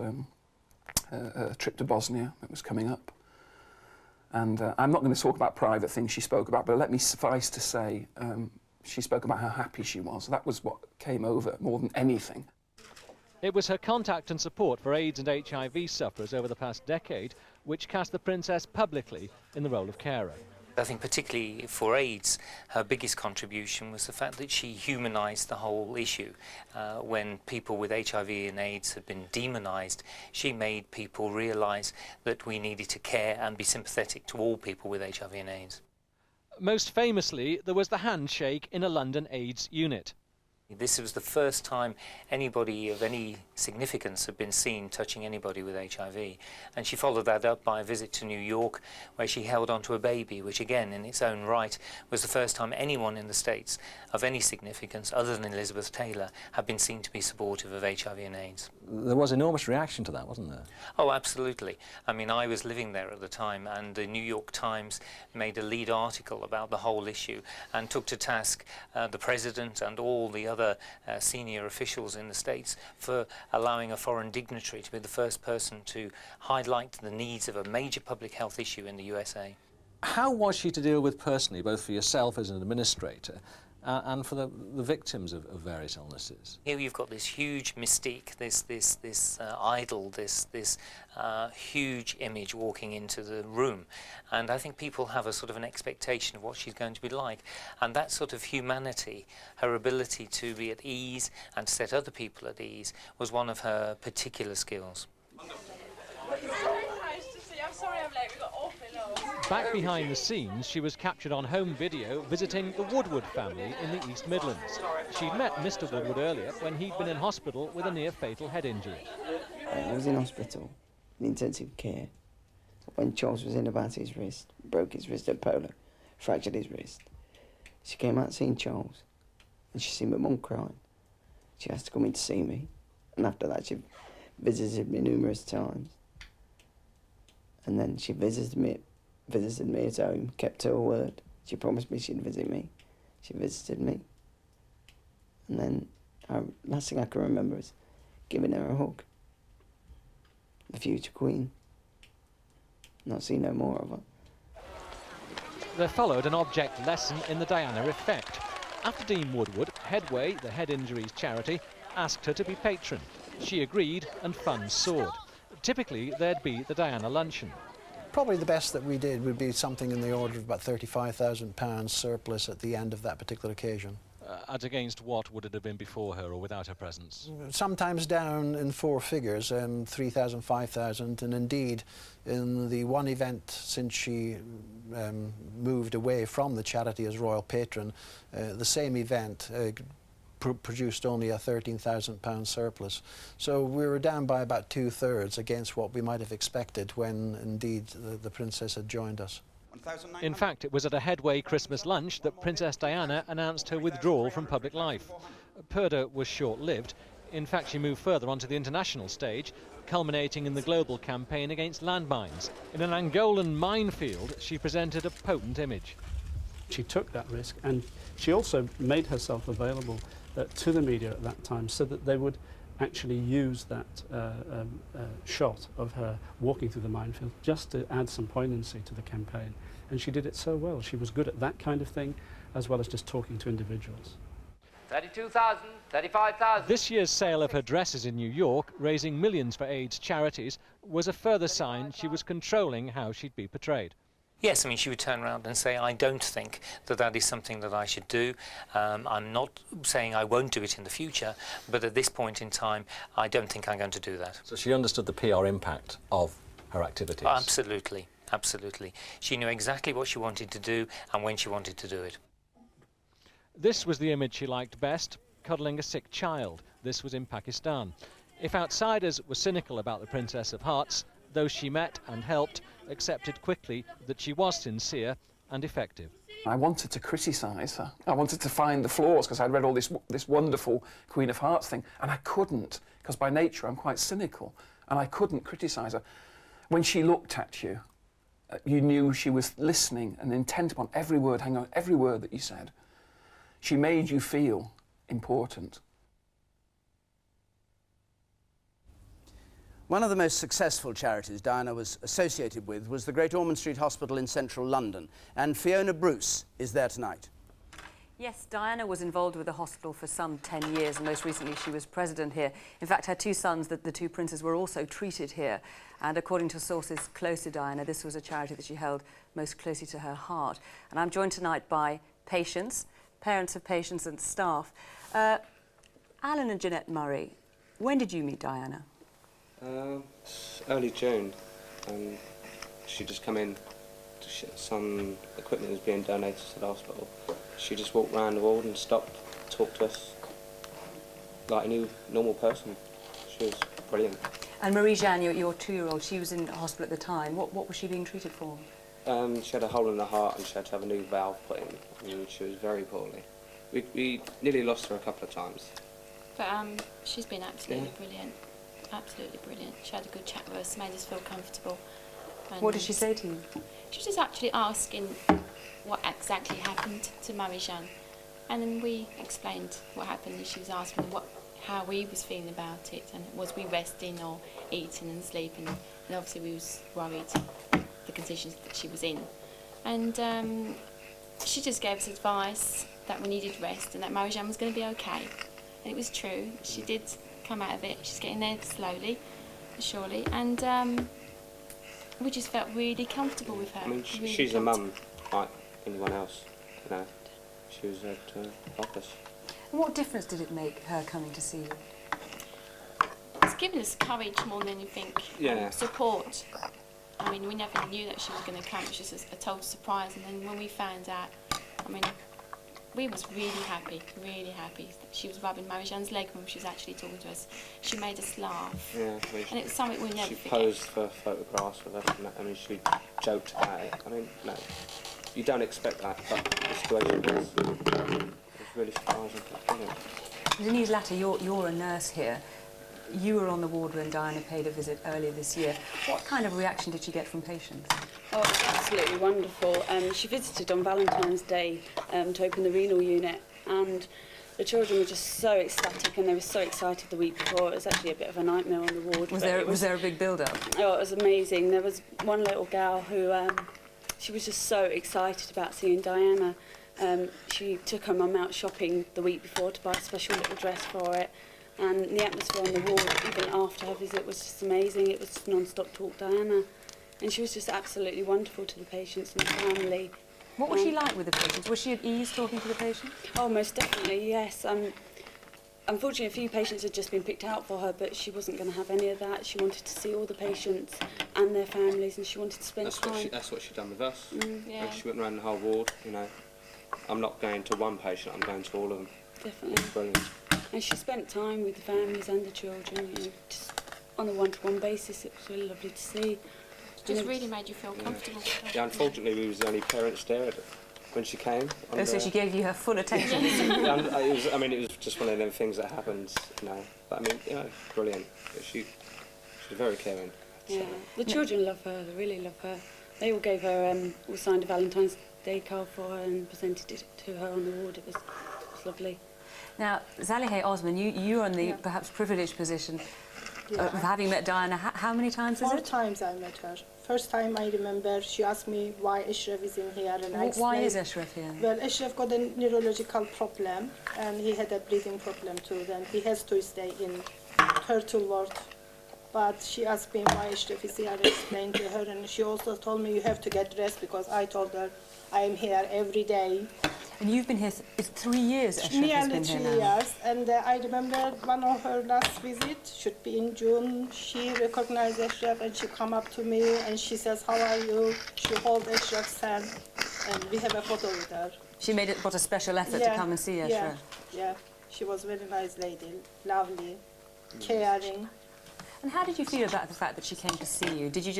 a trip to Bosnia that was coming up. And I'm not going to talk about private things she spoke about, but let me suffice to say she spoke about how happy she was. That was what came over more than anything. It was her contact and support for AIDS and HIV sufferers over the past decade which cast the Princess publicly in the role of carer. I think particularly for AIDS, her biggest contribution was the fact that she humanised the whole issue. When people with HIV and AIDS had been demonised, she made people realise that we needed to care and be sympathetic to all people with HIV and AIDS. Most famously, there was the handshake in a London AIDS unit. This was the first time anybody of any significance had been seen touching anybody with HIV. And she followed that up by a visit to New York, where she held onto a baby, which again, in its own right, was the first time anyone in the States of any significance, other than Elizabeth Taylor, had been seen to be supportive of HIV and AIDS. There was enormous reaction to that, wasn't there? Oh, absolutely. I mean, I was living there at the time, and the New York Times made a lead article about the whole issue and took to task the President and all the other senior officials in the States for allowing a foreign dignitary to be the first person to highlight the needs of a major public health issue in the USA. How was she to deal with personally, both for yourself as an administrator and for the victims of various illnesses? Here you've got this huge mystique, this idol, this huge image walking into the room, and I think people have a sort of an expectation of what she's going to be like, and that sort of humanity, her ability to be at ease and set other people at ease, was one of her particular skills. Back behind the scenes, she was captured on home video visiting the Woodward family in the East Midlands. She'd met Mr. Woodward earlier when he'd been in hospital with a near-fatal head injury. I was in hospital, in intensive care, when Charles was in about his wrist, broke his wrist at polo, fractured his wrist. She came out seeing Charles, and she seen my mum crying. She asked to come in to see me, and after that she visited me numerous times. And then she visited me at home, kept her word. She promised me she'd visit me. She visited me. And then, last thing I can remember is giving her a hug. The future Queen. Not seen no more of her. There followed an object lesson in the Diana effect. After Dean Woodward, Headway, the head injuries charity, asked her to be patron. She agreed and funds soared. Typically, there'd be the Diana luncheon. Probably the best that we did would be something in the order of about £35,000 surplus at the end of that particular occasion. As against what would it have been before her or without her presence? Sometimes down in four figures, 3,000, 5,000, and indeed in the one event since she moved away from the charity as royal patron, the same event produced only a £13,000 surplus. So we were down by about 2/3 against what we might have expected when indeed the Princess had joined us. In fact, it was at a Headway Christmas lunch that Princess Diana announced her withdrawal from public life. Purdah was short-lived. In fact, she moved further onto the international stage, culminating in the global campaign against landmines. In an Angolan minefield, she presented a potent image. She took that risk, and she also made herself available to the media at that time so that they would actually use that shot of her walking through the minefield just to add some poignancy to the campaign. And she did it so well. She was good at that kind of thing, as well as just talking to individuals. 32,000, 35,000. This year's sale of her dresses in New York, raising millions for AIDS charities, was a further sign she was controlling how she'd be portrayed. Yes, I mean, she would turn around and say, I don't think that that is something that I should do. I'm not saying I won't do it in the future, but at this point in time, I don't think I'm going to do that. So she understood the PR impact of her activities? Absolutely, absolutely. She knew exactly what she wanted to do and when she wanted to do it. This was the image she liked best, cuddling a sick child. This was in Pakistan. If outsiders were cynical about the Princess of Hearts, those she met and helped accepted quickly that she was sincere and effective. I wanted to criticise her. I wanted to find the flaws because I'd read all this wonderful Queen of Hearts thing, and I couldn't, because by nature I'm quite cynical, and I couldn't criticise her. When she looked at you, you knew she was listening and intent upon every word, hang on, every word that you said. She made you feel important. One of the most successful charities Diana was associated with was the Great Ormond Street Hospital in central London, and Fiona Bruce is there tonight. Yes, Diana was involved with the hospital for some 10 years, and most recently she was president here. In fact, her two sons, the two princes, were also treated here. And according to sources close to Diana, this was a charity that she held most closely to her heart. And I'm joined tonight by patients, parents of patients and staff. Alan and Jeanette Murray, when did you meet Diana? Early June. She just come in. Some equipment was being donated to the hospital. She just walked around the ward and stopped, talked to us, like any normal person. She was brilliant. And Marie-Jeanne, your 2-year-old, she was in hospital at the time. What was she being treated for? She had a hole in the heart and she had to have a new valve put in, and she was very poorly. We nearly lost her a couple of times. But she's been absolutely brilliant. Absolutely brilliant. She had a good chat with us, made us feel comfortable. And what did she say to you? She was just actually asking what exactly happened to Marie-Jeanne. And then we explained what happened, and she was asking how we was feeling about it, and was we resting or eating and sleeping. And obviously we was worried the conditions that she was in. And she just gave us advice that we needed rest and that Marie-Jeanne was going to be okay. And it was true. She did come out of it. She's getting there slowly, surely. And we just felt really comfortable with her. I mean, really she's a mum like anyone else, you know. She was there to help us. And what difference did it make, her coming to see you? It's given us courage more than anything. Yeah. Support. I mean, we never knew that she was going to come. It was just a total surprise. And then when we found out, I mean, we was really happy. She was rubbing Marie-Jeanne's leg when she was actually talking to us. She made us laugh. Yeah, and it was something we never forget. She posed for photographs with us. And I mean, she joked about it. I mean, no, you don't expect that, but the situation was really surprising. Denise Latter, you're a nurse here. You were on the ward when Diana paid a visit earlier this year. What kind of reaction did she get from patients? Oh, it's absolutely wonderful. She visited on Valentine's Day to open the renal unit, and the children were just so ecstatic, and they were so excited the week before. It was actually a bit of a nightmare on the ward. Was there a big build-up? Oh, it was amazing. There was one little gal who, she was just so excited about seeing Diana. She took her mum out shopping the week before to buy a special little dress for it. And the atmosphere on the ward, even after her visit, was just amazing. It was just non-stop talk Diana. And she was just absolutely wonderful to the patients and the family. What was she like with the patients? Was she at ease talking to the patients? Oh, most definitely, yes. Unfortunately, a few patients had just been picked out for her, but she wasn't going to have any of that. She wanted to see all the patients and their families, and she wanted to spend time. That's what she done with us. Yeah. She went around the whole ward, you know. I'm not going to one patient, I'm going to all of them. Definitely. It's brilliant. And she spent time with the families and the children, you know, just on a one-to-one basis. It was really lovely to see. Just really made you feel comfortable. Yeah, unfortunately, we was the only parents there when she came. Oh, so she gave you her full attention. it was just one of them things that happens, you know. But I mean, you know, brilliant. But she's very caring. Yeah, the children love her. They really love her. They all gave her, all signed a Valentine's Day card for her and presented it to her on the ward. It was lovely. Now, Zalihe Osman, you're in the perhaps privileged position of having met Diana. How many times is it? 4 times I met her. First time I remember she asked me why Ashraf is in here, and I explained. Why is Ashraf here? Well, Ashraf got a neurological problem and he had a breathing problem too. Then he has to stay in Turtle ward. But she asked me why Ashraf is here. I explained to her, and she also told me you have to get rest because I told her I am here every day. And you've been here, it's 3 years Ashraf has been here now. 3 years, and I remember one of her last visits, should be in June, she recognized Ashraf and she come up to me and she says, how are you? She hold Ashraf's hand and we have a photo with her. She made it, what a special effort to come and see Ashraf. Yeah, she was a very nice lady, lovely, caring. And how did you feel about the fact that she came to see you? Did you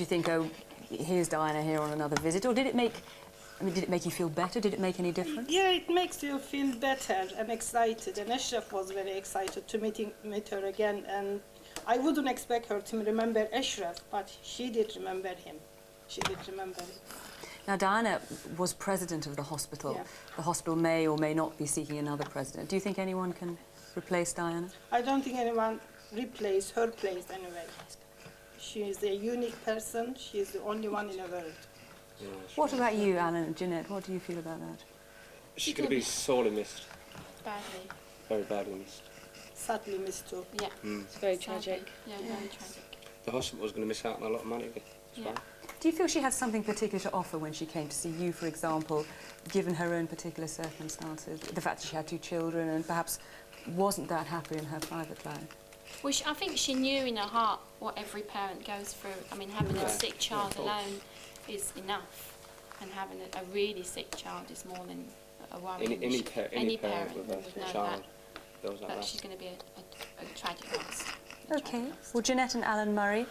think, oh, here's Diana here on another visit, or did it make you feel better? Did it make any difference? Yeah, it makes you feel better and excited. And Ashraf was very excited to meet her again. And I wouldn't expect her to remember Ashraf, but she did remember him. She did remember him. Now, Diana was president of the hospital. Yeah. The hospital may or may not be seeking another president. Do you think anyone can replace Diana? I don't think anyone replace her place anyway. She is a unique person. She is the only one in the world. Yeah, what about you, Alan and Jeanette? What do you feel about that? She's going to be sorely missed. Badly. Very badly missed. Sadly missed too. Yeah. It's very tragic. Yeah, very tragic. The hospital was going to miss out on a lot of money as well. Do you feel she had something particular to offer when she came to see you, for example, given her own particular circumstances? The fact that she had 2 children and perhaps wasn't that happy in her private life? Well, I think she knew in her heart what every parent goes through. I mean, having a sick child alone is enough, and having a really sick child is more than a worry. Any parent with a child. there was that But loss. she's going to be a tragic loss. Okay. Well, Jeanette and Alan Murray,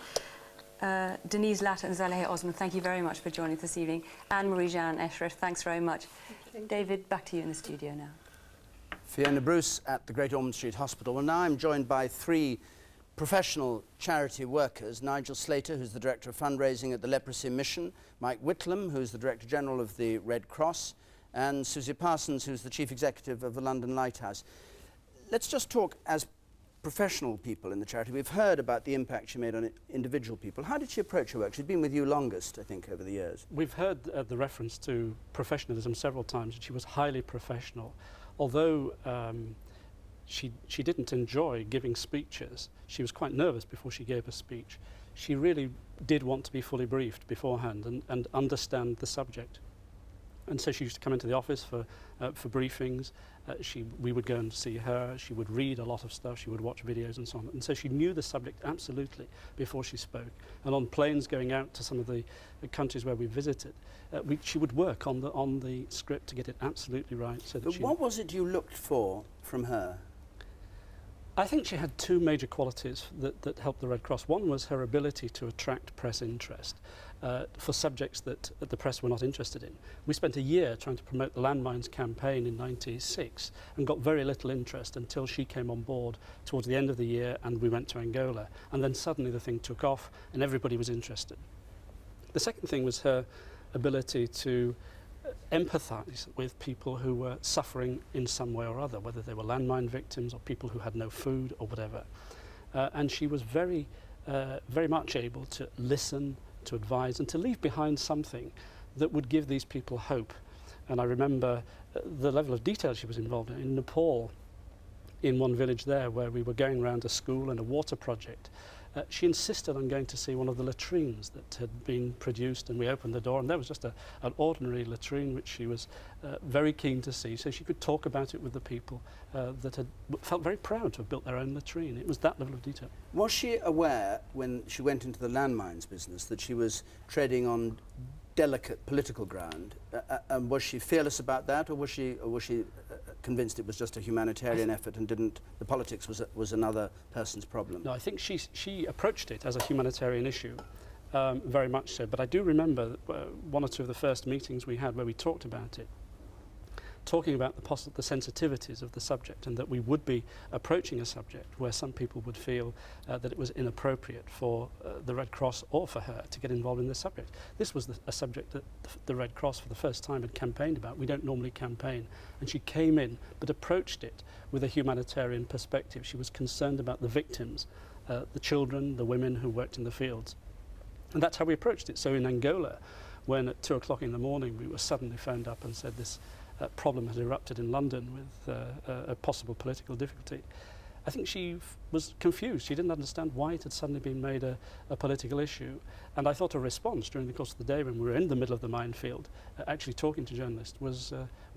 Denise Latta and Zaleh Osman, thank you very much for joining us this evening. Anne-Marie-Jeanne Eshref, thanks very much. David, back to you in the studio now. Fiona Bruce at the Great Ormond Street Hospital. Well, now I'm joined by three professional charity workers: Nigel Slater, who's the Director of Fundraising at the Leprosy Mission, Mike Whitlam, who's the Director General of the Red Cross, and Susie Parsons, who's the Chief Executive of the London Lighthouse. Let's just talk as professional people in the charity. We've heard about the impact she made on individual people. How did she approach her work? She's been with you longest, I think, over the years. We've heard the reference to professionalism several times, and she was highly professional. Although she didn't enjoy giving speeches, she was quite nervous before she gave a speech. She really did want to be fully briefed beforehand and understand the subject. And so she used to come into the office for briefings. We would go and see her. She would read a lot of stuff. She would watch videos and so on. And so she knew the subject absolutely before she spoke. And on planes going out to some of the countries where we visited, she would work on the script to get it absolutely right. So that But what was it you looked for from her? I think she had two major qualities that helped the Red Cross. One was her ability to attract press interest for subjects that the press were not interested in. We spent a year trying to promote the landmines campaign in '96 and got very little interest until she came on board towards the end of the year and we went to Angola. And then suddenly the thing took off and everybody was interested. The second thing was her ability to empathise with people who were suffering in some way or other, whether they were landmine victims or people who had no food or whatever. And she was very much able to listen, to advise, and to leave behind something that would give these people hope. And I remember the level of detail she was involved in Nepal, in one village there where we were going around a school and a water project. She insisted on going to see one of the latrines that had been produced, and we opened the door and there was just an ordinary latrine which she was very keen to see, so she could talk about it with the people that had felt very proud to have built their own latrine. It was that level of detail. Was she aware when she went into the landmines business that she was treading on delicate political ground? And was she fearless about that, or was she convinced it was just a humanitarian effort and the politics was another person's problem? No, I think she approached it as a humanitarian issue, very much so. But I do remember one or two of the first meetings we had where we talked about it, talking about the sensitivities of the subject, and that we would be approaching a subject where some people would feel that it was inappropriate for the Red Cross or for her to get involved in this subject. This was a subject that the Red Cross for the first time had campaigned about. We don't normally campaign. And she came in but approached it with a humanitarian perspective. She was concerned about the victims, the children, the women who worked in the fields. And that's how we approached it. So in Angola, when at 2 o'clock in the morning we were suddenly phoned up and said this problem had erupted in London with a possible political difficulty, I think she was confused. She didn't understand why it had suddenly been made a political issue. And I thought her response during the course of the day when we were in the middle of the minefield, actually talking to journalists, was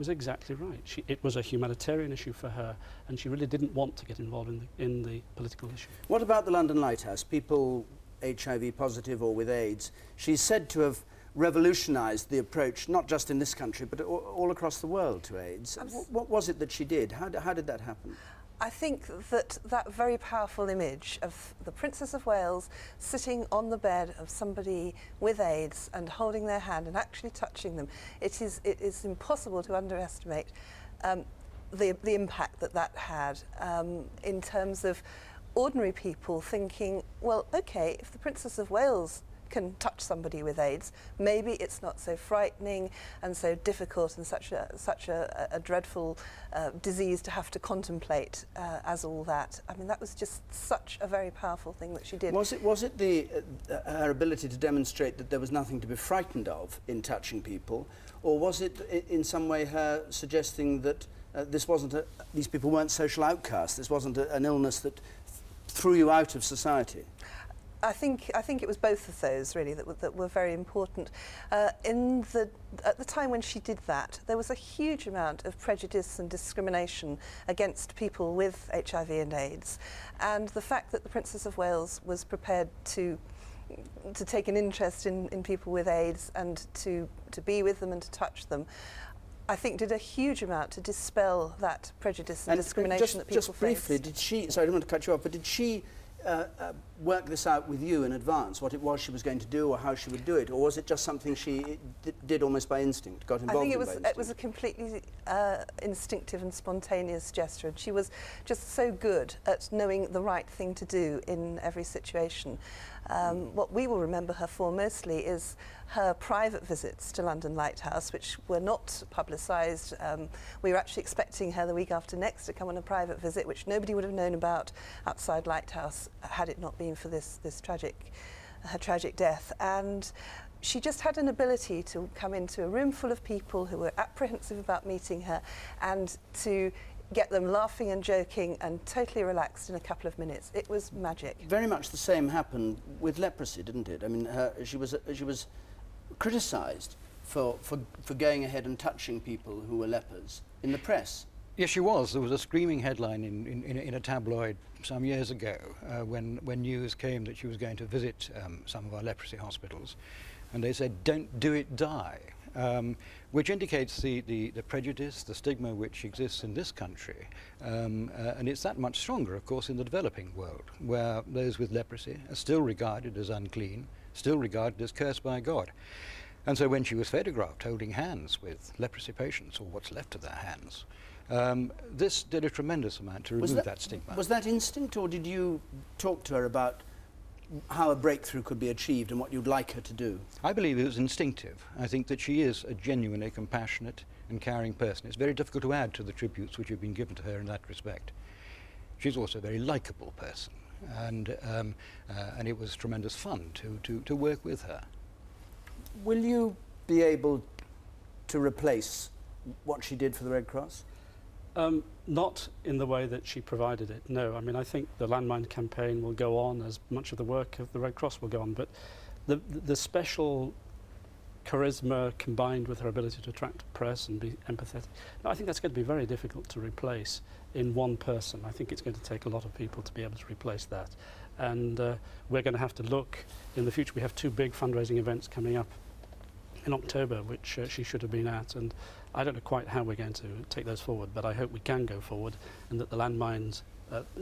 exactly right. It was a humanitarian issue for her, and she really didn't want to get involved in the political issue. What about the London Lighthouse? People HIV positive or with AIDS. She's said to have revolutionised the approach, not just in this country, but all across the world to AIDS. What was it that she did? How did that happen? I think that very powerful image of the Princess of Wales sitting on the bed of somebody with AIDS and holding their hand and actually touching them, it is impossible to underestimate the impact that had in terms of ordinary people thinking, well, okay, if the Princess of Wales can touch somebody with AIDS, maybe it's not so frightening and so difficult and such a dreadful disease to have to contemplate as all that. I mean, that was just such a very powerful thing that she did. Was it her ability to demonstrate that there was nothing to be frightened of in touching people, or was it in some way her suggesting that these people weren't social outcasts, this wasn't an illness that threw you out of society? I think it was both of those really that were very important. At the time when she did that, there was a huge amount of prejudice and discrimination against people with HIV and AIDS, and the fact that the Princess of Wales was prepared to take an interest in people with AIDS and to be with them and to touch them, I think, did a huge amount to dispel that prejudice and discrimination that people just briefly, faced. did she, sorry, I don't want to cut you off, but did she work this out with you in advance, what it was she was going to do or how she would do it, or was it just something she did almost by instinct, got involved in by instinct? It was a completely instinctive and spontaneous gesture, and she was just so good at knowing the right thing to do in every situation. What we will remember her for mostly is her private visits to London Lighthouse, which were not publicised. We were actually expecting her the week after next to come on a private visit, which nobody would have known about outside Lighthouse had it not been for her tragic death. And she just had an ability to come into a room full of people who were apprehensive about meeting her and to get them laughing and joking and totally relaxed in a couple of minutes. It was magic. Very much the same happened with leprosy, didn't it? I mean, she was criticised for going ahead and touching people who were lepers in the press. Yes, she was. There was a screaming headline in a tabloid some years ago when news came that she was going to visit some of our leprosy hospitals, and they said, "Don't do it, die." Which indicates the prejudice, the stigma which exists in this country. And it's that much stronger, of course, in the developing world, where those with leprosy are still regarded as unclean, still regarded as cursed by God. And so when she was photographed holding hands with leprosy patients, or what's left of their hands, this did a tremendous amount to remove that stigma. Was that instinct, or did you talk to her about how a breakthrough could be achieved and what you'd like her to do? I believe it was instinctive. I think that she is a genuinely compassionate and caring person. It's very difficult to add to the tributes which have been given to her in that respect. She's also a very likeable person, and it was tremendous fun to work with her. Will you be able to replace what she did for the Red Cross? Not in the way that she provided it, no. I mean, I think the landmine campaign will go on, as much of the work of the Red Cross will go on, but the special charisma combined with her ability to attract press and be empathetic, I think that's going to be very difficult to replace in one person. I think it's going to take a lot of people to be able to replace that. And we're going to have to look in the future. We have 2 big fundraising events coming up in October, which she should have been at, and I don't know quite how we're going to take those forward, but I hope we can go forward and that the landmines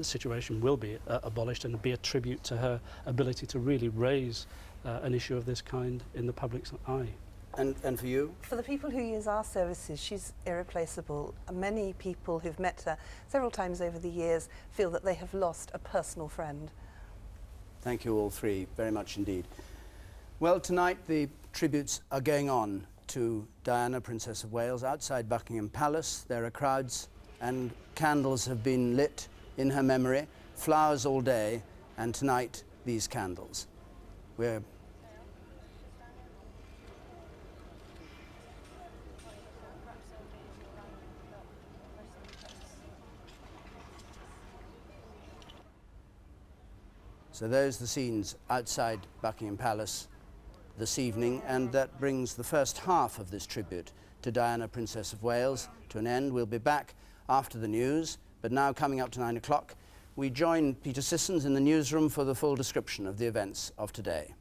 situation will be abolished and be a tribute to her ability to really raise an issue of this kind in the public's eye. And for you? For the people who use our services, she's irreplaceable. Many people who've met her several times over the years feel that they have lost a personal friend. Thank you all three very much indeed. Well, tonight the tributes are going on to Diana, Princess of Wales, outside Buckingham Palace. There are crowds and candles have been lit in her memory, flowers all day, and tonight these candles. So those are the scenes outside Buckingham Palace this evening, and that brings the first half of this tribute to Diana, Princess of Wales, to an end. We'll be back after the news, but now coming up to 9 o'clock, we join Peter Sissons in the newsroom for the full description of the events of today.